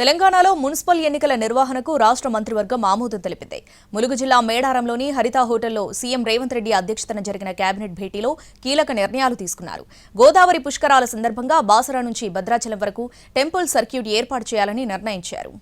తెలంగాణలో మున్సిపల్ ఎన్నికల నిర్వహణకు రాష్ట్ర మంత్రివర్గం ఆమోదం తెలిపింది. ములుగు జిల్లా మేడారంలోని హరిత హోటల్లో సీఎం రేవంత్ రెడ్డి అధ్యక్షతన జరిగిన కేబినెట్ భేటీలో కీలక నిర్ణయాలు తీసుకున్నారు. గోదావరి పుష్కరాల సందర్భంగా బాసరా నుంచి భద్రాచలం వరకు టెంపుల్ సర్క్యూట్ ఏర్పాటు చేయాలని నిర్ణయించారు.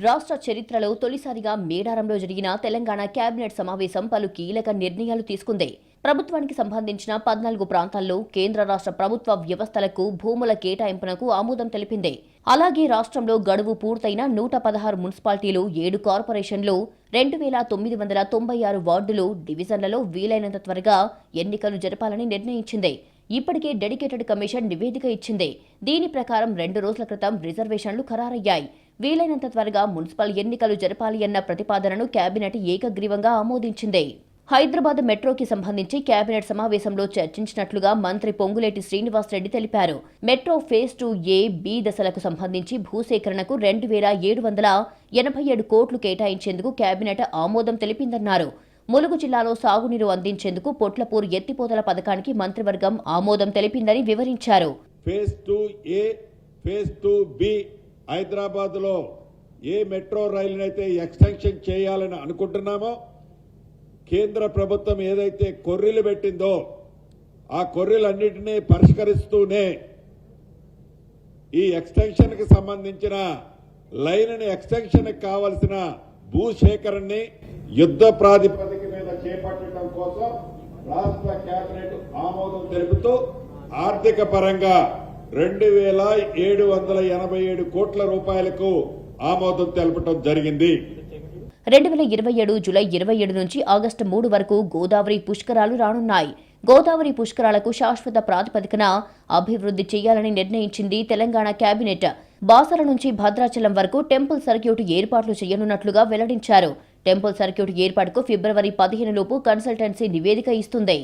రాష్ట్ర చరిత్రలో తొలిసారిగా మేడారంలో జరిగిన తెలంగాణ కేబినెట్ సమావేశం పలు కీలక నిర్ణయాలు తీసుకుంది. ప్రభుత్వానికి సంబంధించిన 14 ప్రాంతాల్లో కేంద్ర రాష్ట్ర ప్రభుత్వ వ్యవస్థలకు భూముల కేటాయింపునకు ఆమోదం తెలిపింది. అలాగే రాష్ట్రంలో గడువు పూర్తయిన 116 మున్సిపాలిటీలు, 7 కార్పొరేషన్లు, 2996 వార్డులు, డివిజన్లలో వీలైనంత త్వరగా ఎన్నికలు జరపాలని నిర్ణయించింది. ఇప్పటికే డెడికేటెడ్ కమిషన్ నివేదిక ఇచ్చింది. దీని ప్రకారం 2 రోజుల క్రితం రిజర్వేషన్లు ఖరారయ్యాయి. వీలైనంత త్వరగా మున్సిపల్ ఎన్నికలు జరపాలి అన్న ప్రతిపాదనను కేబినెట్ ఏకగ్రీవంగా ఆమోదించింది. హైదరాబాద్ మెట్రోకి సంబంధించి కేబినెట్ సమావేశంలో చర్చించినట్లుగా మంత్రి పొంగులేటి శ్రీనివాసరెడ్డి తెలిపారు. మెట్రో ఫేజ్ 2A, B దశలకు సంబంధించి భూసేకరణకు 2787 కోట్లు కేటాయించేందుకు కేబినెట్ ఆమోదం తెలిపిందన్నారు. ములుగు జిల్లాలో సాగునీరు అందించేందుకు పొట్లపూర్ ఎత్తిపోతల పథకానికి మంత్రివర్గం ఆమోదం తెలిపిందని వివరించారు. Phase 2A, phase 2B Hyderabad లో ఏ మెట్రో రైలునైతే ఎక్స్టెన్షన్ చేయాలని అనుకుంటున్నామో, కేంద్ర ప్రభుత్వం ఏదైతే కొర్రీలు పెట్టిందో ఆ కొర్రీలన్నింటినీ పరిష్కరిస్తూనే ఈ ఎక్స్టెన్షన్ కి సంబంధించిన లైన్ ఎక్స్టెన్షన్ కావలసిన భూసేకరణని యుద్ధ ప్రాతిపదిక మీద చేపట్టడం కోసం రాష్ట్ర కేబినెట్ ఆమోదం తెలుపుతూ ఆర్థిక పరంగా 2787 కోట్ల రూపాయలకు ఆమోదం తెలపడం జరిగింది. 2027 జూలై 27 నుంచి ఆగస్టు 3 వరకు గోదావరి పుష్కరాలు రానున్నాయి. గోదావరి పుష్కరాలకు శాశ్వత ప్రాతిపదికన అభివృద్ధి చేయాలని నిర్ణయించింది తెలంగాణ కేబినెట్. బాసర నుంచి భద్రాచలం వరకు టెంపుల్ సర్క్యూట్ ఏర్పాట్లు చేయనున్నట్లుగా వెల్లడించారు. టెంపుల్ సర్క్యూట్ ఏర్పాటుకు ఫిబ్రవరి 15 లోపు కన్సల్టెన్సీ నివేదిక ఇస్తుంది.